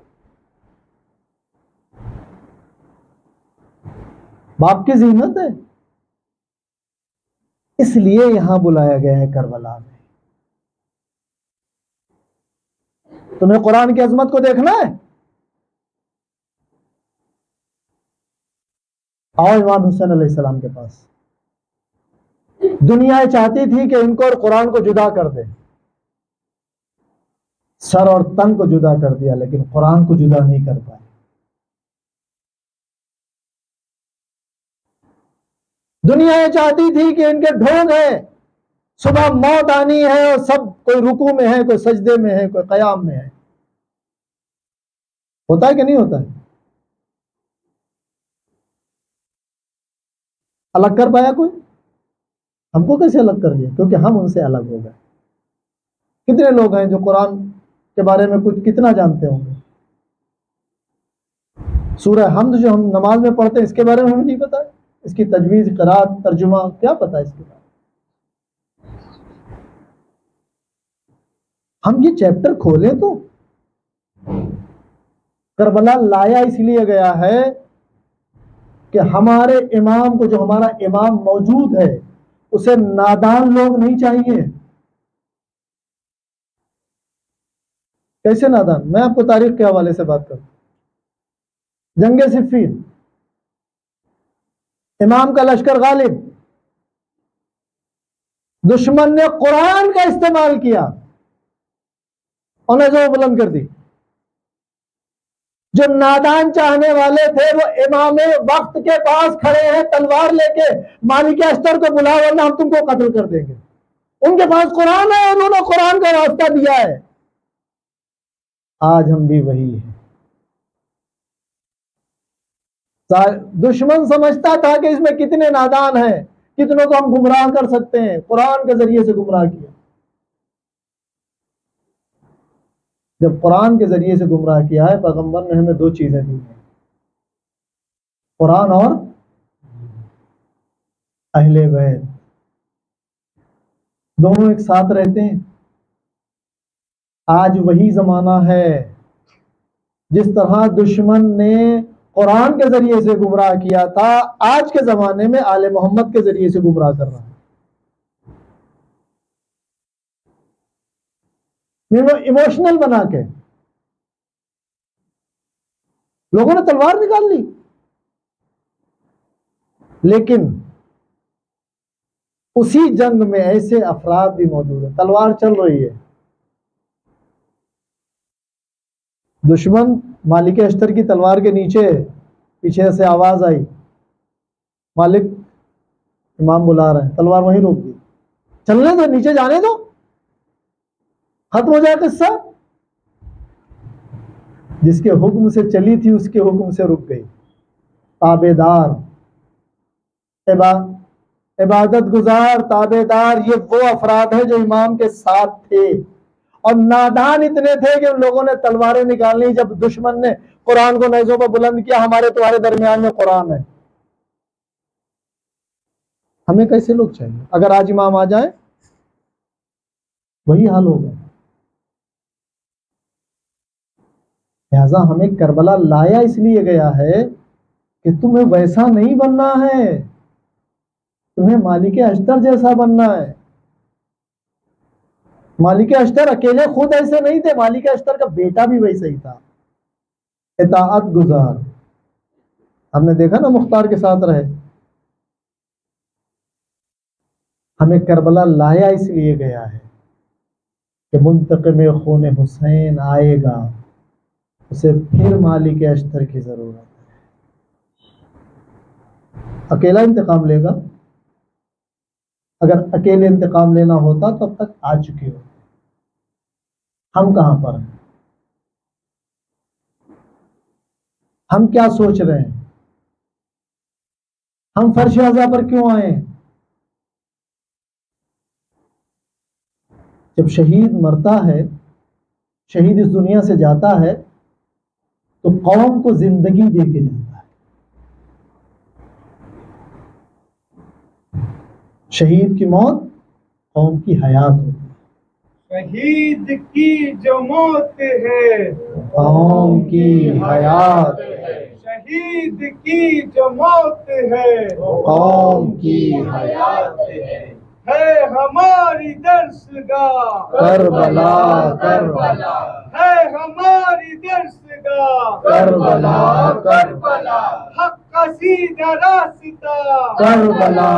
बाप की ज़ीनत है, इसलिए यहां बुलाया गया है करबला में। तुम्हें कुरान की अजमत को देखना है, आओ इमाम हुसैन अलैहिस्सलाम के पास। दुनिया ये चाहती थी कि इनको और कुरान को जुदा कर दे, सर और तन को जुदा कर दिया, लेकिन कुरान को जुदा नहीं कर पाए। दुनिया ये चाहती थी कि इनके ढोंग है, सुबह मौत आनी है और सब कोई रुकू में है, कोई सजदे में है, कोई कयाम में है। होता है कि नहीं होता है? अलग कर पाया कोई? हमको कैसे अलग कर लिया? क्योंकि हम उनसे अलग हो गए। कितने लोग हैं जो कुरान के बारे में कुछ कितना जानते होंगे? सूरह हम्द जो हम नमाज में पढ़ते हैं, इसके बारे में हमें नहीं पता है। इसकी तजवीज, क़िराअत, तर्जुमा क्या पता है इसके बारे में? हम ये चैप्टर खोलें तो करबला लाया इसलिए गया है कि हमारे इमाम को, जो हमारा इमाम मौजूद है, उसे नादान लोग नहीं चाहिए। कैसे नादान? मैं आपको तारीख के हवाले से बात करूं। जंगे सिफ़ीन, इमाम का लश्कर गालिब, दुश्मन ने कुरान का इस्तेमाल किया और नज़र बुलंद कर दी। जो नादान चाहने वाले थे वो इमाम वक्त के पास खड़े हैं तलवार लेके, मालिक अस्तर को बुला वरना हम तुमको कत्ल कर देंगे। उनके पास कुरान है, उन्होंने कुरान का रास्ता दिया है। आज हम भी वही है। दुश्मन समझता था कि इसमें कितने नादान हैं, कितनों को हम गुमराह कर सकते हैं, कुरान के जरिए से गुमराह किया। जब कुरान के जरिए से गुमराह किया है, पैगंबर ने हमें दो चीजें दी हैं, कुरान और अहले बैत। दोनों एक साथ रहते हैं। आज वही जमाना है। जिस तरह दुश्मन ने कुरान के जरिए से गुमराह किया था, आज के जमाने में आले मोहम्मद के जरिए से गुमराह कर रहा है। इमोशनल बना के लोगों ने तलवार निकाल ली, लेकिन उसी जंग में ऐसे अफराद भी मौजूद है। तलवार चल रही है, दुश्मन मालिक अस्तर की तलवार के नीचे पीछे से आवाज आई, मालिक इमाम बुला रहे हैं, तलवार वहीं रोक दी। चलने दो, नीचे जाने दो, खत्म हो जाए किस्सा। जिसके हुक्म से चली थी उसके हुक्म से रुक गई। ताबेदार, इबादत गुजार, ताबेदार, ये वो अफराद है जो इमाम के साथ थे। और नादान इतने थे कि उन लोगों ने तलवारें निकालनी जब दुश्मन ने कुरान को नेज़ों पर बुलंद किया। हमारे तुम्हारे दरमियान में कुरान है। हमें कैसे लोग चाहिए? अगर आज इमाम आ जाए वही हाल होगा। लिहाजा हमें करबला लाया इसलिए गया है कि तुम्हें वैसा नहीं बनना है, तुम्हें मालिक अस्तर जैसा बनना है। मालिक अस्तर अकेले खुद ऐसे नहीं थे, मालिक अस्तर का बेटा भी वैसे ही था, इताअत गुजार। हमने देखा ना, मुख्तार के साथ रहे। हमें करबला लाया इसलिए गया है कि मुंतक़िम खून हुसैन आएगा, उसे फिर मालिक अस्तर की जरूरत है। अकेला इंतकाम लेगा? अगर अकेले इंतकाम लेना होता तो अब तक आ चुके होते। हम कहां पर हैं? हम क्या सोच रहे हैं? हम फर्श अज़ा पर क्यों आए? जब शहीद मरता है, शहीद इस दुनिया से जाता है, तो कौम को जिंदगी दे के जाता है। शहीद की मौत कौम की हयात होती है। शहीद की जो मौत है कौम की हयात है। शहीद की जो मौत है कौम की हयात है। है हमारी दर्शगाह, करबला करबला है हमारी दर्शगाह, करबला करबला हक का सीधा रास्ता, करबला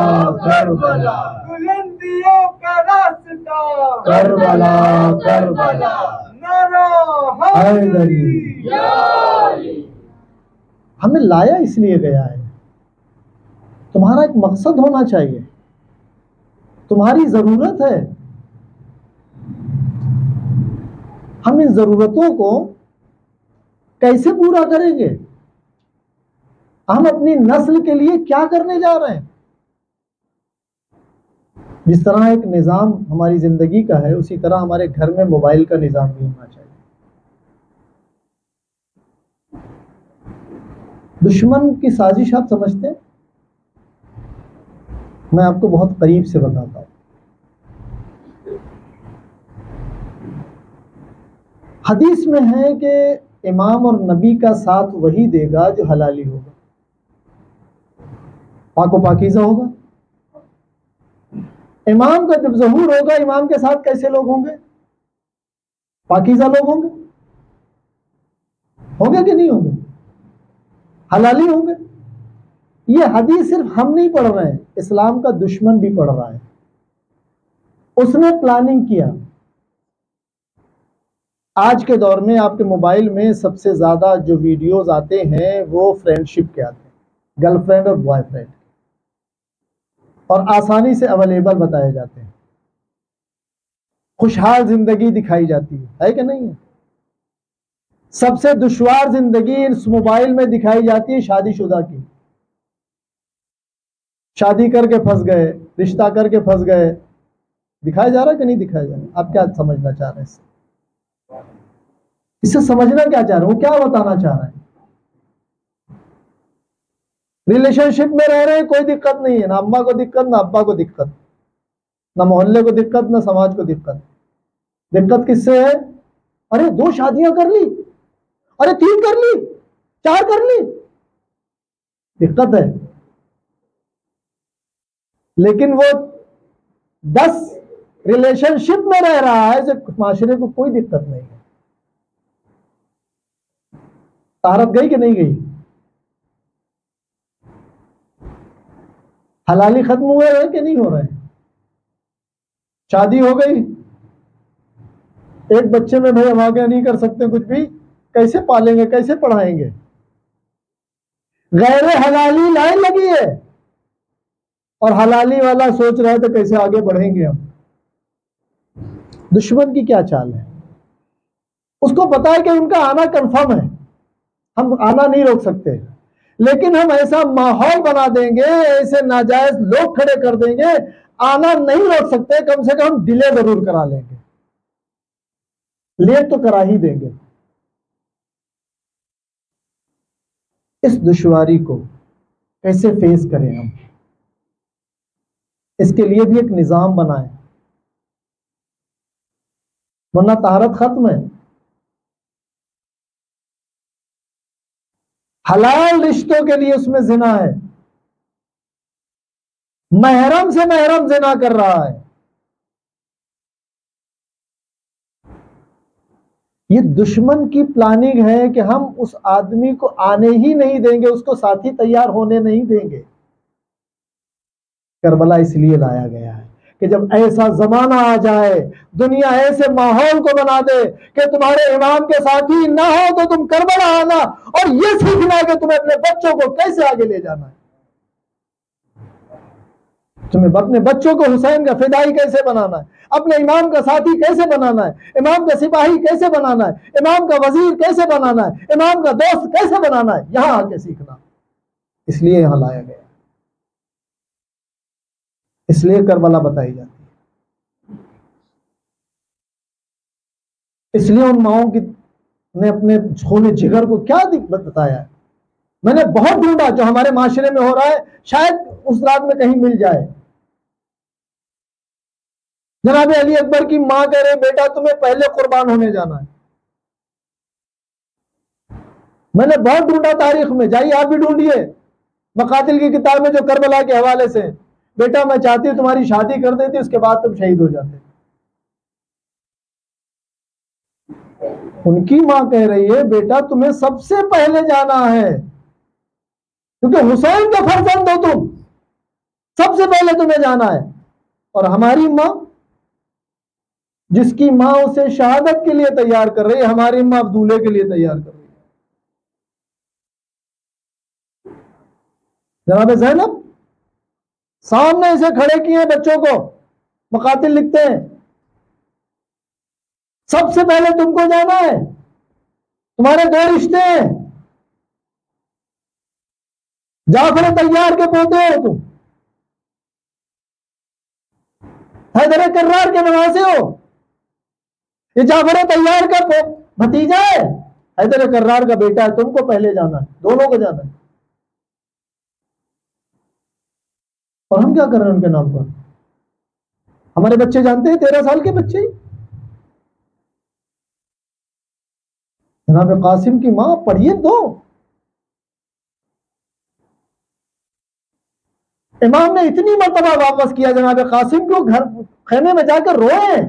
करबला बुलंदियों का रास्ता, करबला करबला नारा हैदरी। हमें लाया इसलिए गया है, तुम्हारा एक मकसद होना चाहिए, तुम्हारी जरूरत है। हम इन जरूरतों को कैसे पूरा करेंगे? हम अपनी नस्ल के लिए क्या करने जा रहे हैं? जिस तरह एक निज़ाम हमारी जिंदगी का है, उसी तरह हमारे घर में मोबाइल का निज़ाम भी होना चाहिए। दुश्मन की साजिश आप समझते हैं? मैं आपको बहुत करीब से बताता हूं। हदीस में है कि इमाम और नबी का साथ वही देगा जो हलाली होगा, पाको पाकीज़ा होगा। इमाम का जब ज़हूर होगा, इमाम के साथ कैसे लोग होंगे? पाकीज़ा लोग होंगे, होंगे कि नहीं होंगे? हलाली होंगे। ये हदीस सिर्फ हम नहीं पढ़ रहे हैं, इस्लाम का दुश्मन भी पढ़ रहा है। उसने प्लानिंग किया। आज के दौर में आपके मोबाइल में सबसे ज्यादा जो वीडियोस आते हैं वो फ्रेंडशिप के आते हैं, गर्लफ्रेंड और बॉयफ्रेंड, और आसानी से अवेलेबल बताए जाते हैं। खुशहाल जिंदगी दिखाई जाती है कि नहीं है? सबसे दुश्वार जिंदगी इस मोबाइल में दिखाई जाती है शादीशुदा की। शादी करके फंस गए, रिश्ता करके फंस गए, दिखाया जा रहा है कि नहीं दिखाया जा रहा? आप क्या समझना चाह रहे हैं इससे? इससे समझना क्या चाह रहे हैं? वो क्या बताना चाह रहे हैं? रिलेशनशिप में रह रहे हैं, कोई दिक्कत नहीं है, ना अम्मा को दिक्कत, ना अब्बा को दिक्कत, ना मोहल्ले को दिक्कत, ना समाज को दिक्कत। दिक्कत किससे है? अरे 2 शादियां कर ली, अरे 3 कर ली, 4 कर ली, दिक्कत है। लेकिन वो 10 रिलेशनशिप में रह रहा है, जो माशरे को कोई दिक्कत नहीं है। तारत गई कि नहीं गई? हलाली खत्म हुए हैं कि नहीं हो रहे हैं? शादी हो गई, एक बच्चे में भाई हम आगे नहीं कर सकते कुछ भी, कैसे पालेंगे, कैसे पढ़ाएंगे? गैर हलाली लाइन लगी है और हलाली वाला सोच रहा है तो कैसे आगे बढ़ेंगे हम। दुश्मन की क्या चाल है? उसको पता है कि उनका आना कंफर्म है, हम आना नहीं रोक सकते, लेकिन हम ऐसा माहौल बना देंगे, ऐसे नाजायज लोग खड़े कर देंगे, आना नहीं रोक सकते, कम से कम डिले जरूर करा लेंगे, लेट तो करा ही देंगे। इस दुश्वारी को कैसे फेस करें हम? इसके लिए भी एक निजाम बनाएं, वरना तारत खत्म है। हलाल रिश्तों के लिए उसमें जिना है, महरम से महरम जिना कर रहा है। ये दुश्मन की प्लानिंग है कि हम उस आदमी को आने ही नहीं देंगे, उसको साथी तैयार होने नहीं देंगे। करबला इसलिए लाया गया है कि जब ऐसा जमाना आ जाए, दुनिया ऐसे माहौल को बना दे कि तुम्हारे इमाम के साथी ना हो तो तुम करबला आना और ये सीखना कि तुम्हें अपने बच्चों को कैसे आगे ले जाना है, तुम्हें अपने बच्चों को हुसैन का फिदाई कैसे बनाना है, अपने इमाम का साथी कैसे बनाना है, इमाम का सिपाही कैसे बनाना है, इमाम का वजीर कैसे बनाना है, इमाम का दोस्त कैसे बनाना है, यहां आके सीखना। इसलिए यहां लाया गया, इसलिए करबला बताई जाती है। इसलिए उन माओं की ने अपने खून जिगर को क्या बताया है। मैंने बहुत ढूंढा, जो हमारे माशरे में हो रहा है शायद उस रात में कहीं मिल जाए। जनाब अली अकबर की मां कह रहे बेटा तुम्हें पहले कुर्बान होने जाना है। मैंने बहुत ढूंढा तारीख में, जाइए आप भी ढूंढिए मकातिल की किताब में जो करबला के हवाले से, बेटा मैं चाहती हूँ तुम्हारी शादी कर देती, उसके बाद तुम शहीद हो जाते। उनकी मां कह रही है बेटा तुम्हें सबसे पहले जाना है, क्योंकि हुसैन का फर्जंद हो तुम, सबसे पहले तुम्हें जाना है। और हमारी मां, जिसकी मां उसे शहादत के लिए तैयार कर रही है, हमारी मां अब दूल्हे के लिए तैयार कर रही है। जनाब ज़ैनब सामने इसे खड़े किए बच्चों को, मुकातिल लिखते हैं सबसे पहले तुमको जाना है, तुम्हारे दो रिश्ते हैं, जाफर तैयार के पोते हो तुम, हैदर कर्रार के नवासे हो, ये जाफर तैयार का भतीजा है, हैदर कर्रार का बेटा है, तुमको पहले जाना है, दोनों को जाना है। और हम क्या कर रहे हैं उनके नाम पर? हमारे बच्चे जानते हैं, 13 साल के बच्चे ही। जनाब कासिम की मां पढ़िए तो इमाम ने इतनी मर्तबा वापस किया जनाब कासिम को, घर खेमे में जाकर रोए,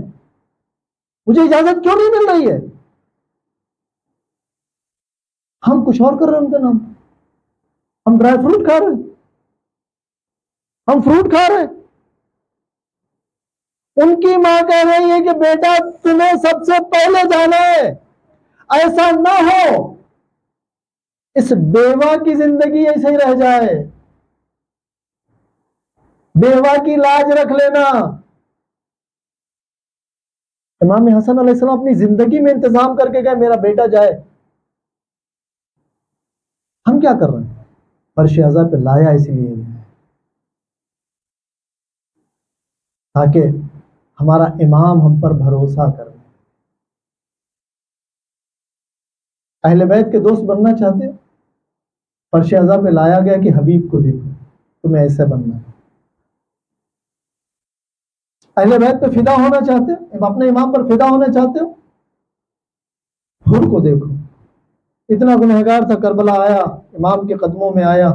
मुझे इजाजत क्यों नहीं मिल रही है? हम कुछ और कर रहे हैं उनके नाम, हम ड्राई फ्रूट खा रहे हैं, हम फ्रूट खा रहे हैं। उनकी मां कह रही है कि बेटा तुम्हें सबसे पहले जाना है, ऐसा ना हो इस बेवा की जिंदगी ऐसे ही रह जाए, बेवा की लाज रख लेना। इमाम हसन अलैहिस्सलाम अपनी जिंदगी में इंतजाम करके गए मेरा बेटा जाए। हम क्या कर रहे हैं? फर्श अज़ा पे लाया इसलिए ताकि हमारा इमाम हम पर भरोसा करे। अहले बैत के दोस्त बनना चाहते हो? फर्श अज़ा पे लाया गया कि हबीब को देखो, तुम्हें ऐसे बनना है। अहले बैत पे फिदा होना चाहते हो, अपने इमाम पर फिदा होना चाहते हो? हुर को देखो, इतना गुनहगार था, करबला आया, इमाम के कदमों में आया,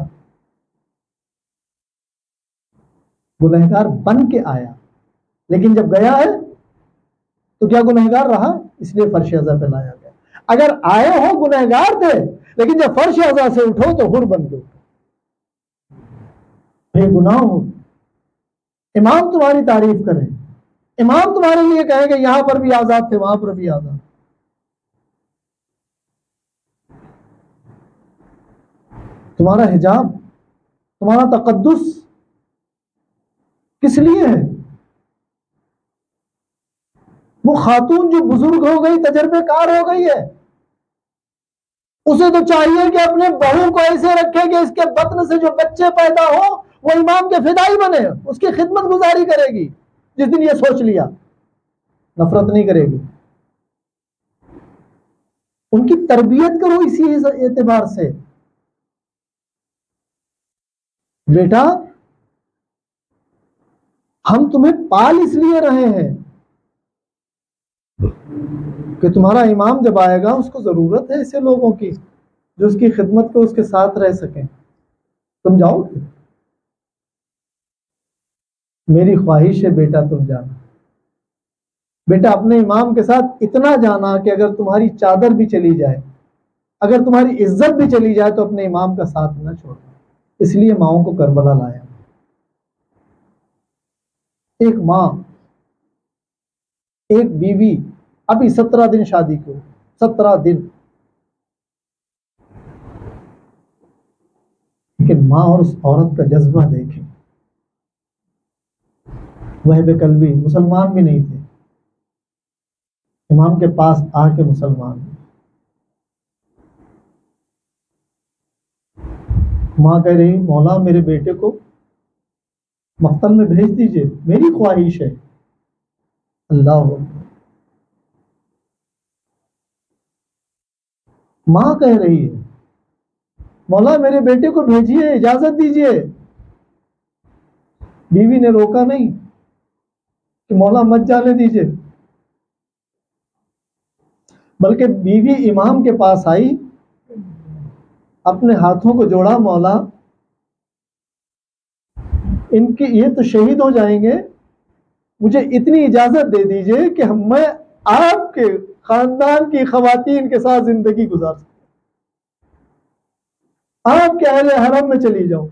गुनहगार बन के आया, लेकिन जब गया है तो क्या गुनहगार रहा? इसलिए फर्श अज़ा पे लाया गया। अगर आए हो गुनहगार थे, लेकिन जब फर्श अज़ा से उठो तो हुर बन के उठो, बेगुनाह हो। इमाम तुम्हारी तारीफ करें, इमाम तुम्हारे लिए कहेंगे यहां पर भी आजाद थे, वहां पर भी आजाद। तुम्हारा हिजाब, तुम्हारा तकद्दुस किस लिए है? वो खातून जो बुजुर्ग हो गई, तजर्बेकार हो गई है, उसे तो चाहिए कि अपने बहू को ऐसे रखे कि इसके बतन से जो बच्चे पैदा हो वो इमाम के फिदाई बने, उसकी खिदमत गुजारी करेगी। जिस दिन ये सोच लिया, नफरत नहीं करेगी। उनकी तरबियत करो इसी एतबार से। बेटा हम तुम्हें पाल इसलिए रहे हैं कि तुम्हारा इमाम जब आएगा उसको जरूरत है ऐसे लोगों की जो उसकी खिदमत को उसके साथ रह सकें। तुम जाओगे? मेरी ख्वाहिश है बेटा तुम जाना। बेटा अपने इमाम के साथ इतना जाना कि अगर तुम्हारी चादर भी चली जाए, अगर तुम्हारी इज्जत भी चली जाए, तो अपने इमाम का साथ न छोड़ना। इसलिए माओं को करबला लाया। एक माँ, एक बीवी, अभी 17 दिन शादी को, 17 दिन, लेकिन माँ और उस औरत का जज्बा देखें। वह बेकल्बी, मुसलमान भी नहीं थे, इमाम के पास आके मुसलमान। माँ कह रही मौला मेरे बेटे को मक्तल में भेज दीजिए, मेरी ख्वाहिश है। अल्लाह, माँ कह रही है मौला मेरे बेटे को भेजिए, इजाजत दीजिए। बीवी ने रोका नहीं कि मौला मत जाने दीजिए, बल्कि बीवी इमाम के पास आई, अपने हाथों को जोड़ा, मौला इनकी ये तो शहीद हो जाएंगे, मुझे इतनी इजाजत दे दीजिए कि मैं आपके खानदान की खवातीन के साथ जिंदगी गुजार सकूं, आपके अहले हरम में चली जाऊं।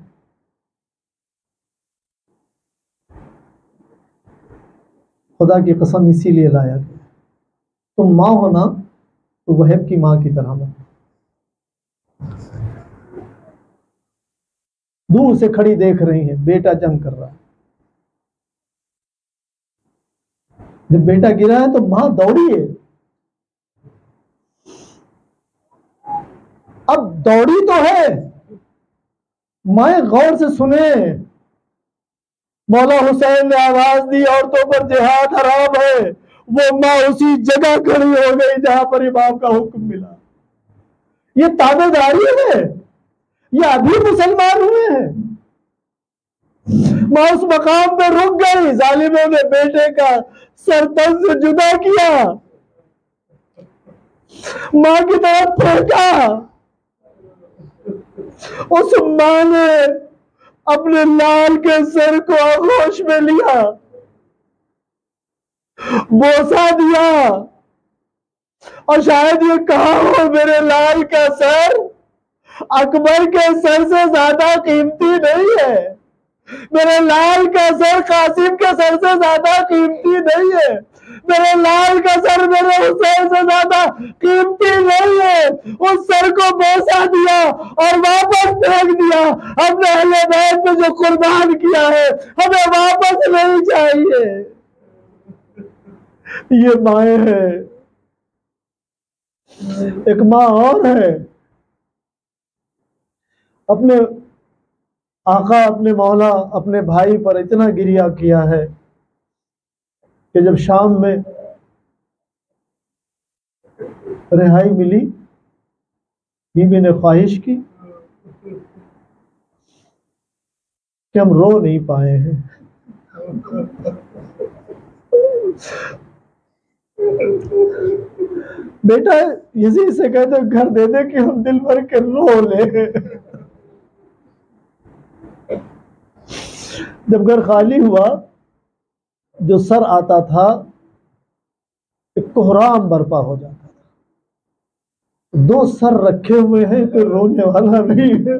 खुदा की कसम इसीलिए लाया गया। तुम माँ हो ना तो वहब की माँ की तरह बनो। दूर से खड़ी देख रही है, बेटा जंग कर रहा है। जब बेटा गिरा है तो मां दौड़ी है। अब दौड़ी तो है, माए गौर से सुने, मौला हुसैन ने आवाज दी औरतों पर जिहाद हराम है। वो माँ उसी जगह खड़ी हो गई जहां पर इमाम का हुक्म मिला। ये ताबेदारी है, ये अभी मुसलमान हुए हैं। माँ उस मकाम पे रुक गई, जालिमों ने बेटे का सर तन से जुदा किया, माँ की तरफ फेंका। उस माँ ने अपने लाल के सर को आगोश में लिया, बोसा दिया और शायद ये कहा हो, मेरे लाल का सर अकबर के सर से ज्यादा कीमती नहीं है, मेरे लाल का सर कासिम के सर से ज्यादा कीमती नहीं है, मेरे लाल का सर मेरे हुसैन से ज्यादा कीमती नहीं है। उस सर को बोसा दिया और वापस फेंक दिया। हमने अहले बैत पे जो कुर्बान किया है हमें वापस नहीं चाहिए। ये माए है। एक माँ और है, अपने आका, अपने मौला, अपने भाई पर इतना गिरिया किया है कि जब शाम में रिहाई मिली, बीबी ने ख्वाहिश की कि हम रो नहीं पाए हैं, बेटा यजीद से कह दो घर दे दे कि हम दिल भर के रो ले। जब घर खाली हुआ, जो सर आता था एक कोहराम बर्पा हो जाता था। दो सर रखे हुए हैं तो रोने वाला नहीं है।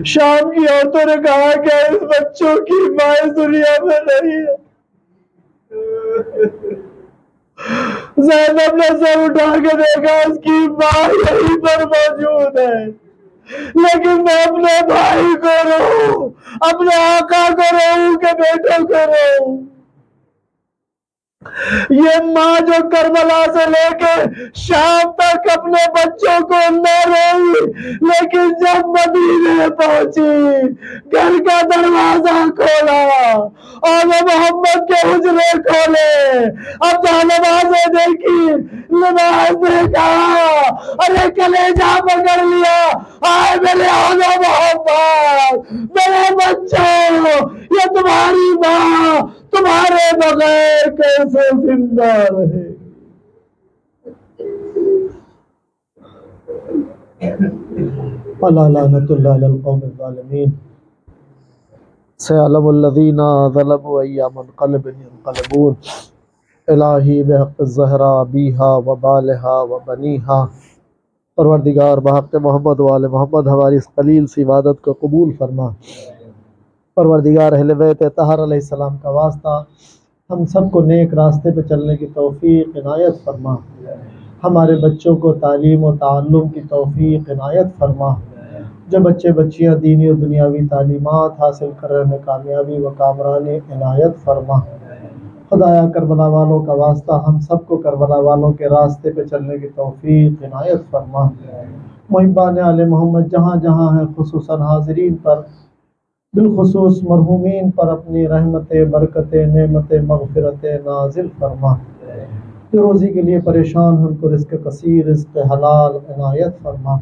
शाम की औरतों ने कहा कि इस बच्चों की माँ इस दुनिया में नहीं है। ज़ैनब ने सर उठा के देखा, उसकी माँ यहीं पर मौजूद है, लेकिन मैं अपने भाई को रहूं, अपने आका को रहूं के बेटे को रहूं। ये माँ जो करबला से लेके शाम तक अपने बच्चों को न रोई, लेकिन जब मदीने पहुंची, घर का दरवाजा खोला और मोहम्मद के हुजरे खोले, अब नमाज़ें देखी, नमाज देखा, अरे कलेजा पकड़ लिया, आए मेरे आला मोहम्मद, मेरे बच्चों, ये तुम्हारी माँ तुम्हारे बगैर कैसे जिंदा रहे। अला लानतुल्लाह अलल कौमिल ज़ालिमीन, सयअलमुल लज़ीना ज़लमू अय्याम मुनक़लिबिन यन्क़लिबून, इलाही बिहक़्क़ि ज़हरा बीहा व बालिहा व बनीहा। परवरदिगार बहक़्क़े मोहम्मद व आले मोहम्मद हमारी इस कलील सी इबादत को कबूल फरमा। परवरदिगार अहले बैत तहर अलैहिस्सलाम का वास्ता हम सबको नेक रास्ते पे चलने की तौफ़ीक़ इनायत फरमा। हमारे बच्चों को तालीम व ताल्लुम की तौफ़ीक़ इनायत फरमा। जो बच्चे बच्चियाँ दीनी और दुनियावी तालीमात हासिल करने में कामयाबी व कामरानी इनायत फरमा। खुदाया करबला वालों का वास्ता हम सबको करबला वालों के रास्ते पे चलने की तौफ़ीक़ इनायत फरमा। मुहिब्बान आले मोहम्मद जहाँ जहाँ हैं, खुसूसन हाज़रीन पर, बिलखुसूस मरहूमीन पर अपनी रहमत बरकत नेमत मग़फ़िरत नाज़िल फरमा। जो रोज़ी के लिए परेशान हैं उनको रिज़्क़ कसीर, रिज़्क़ हलाल इनायत फरमा।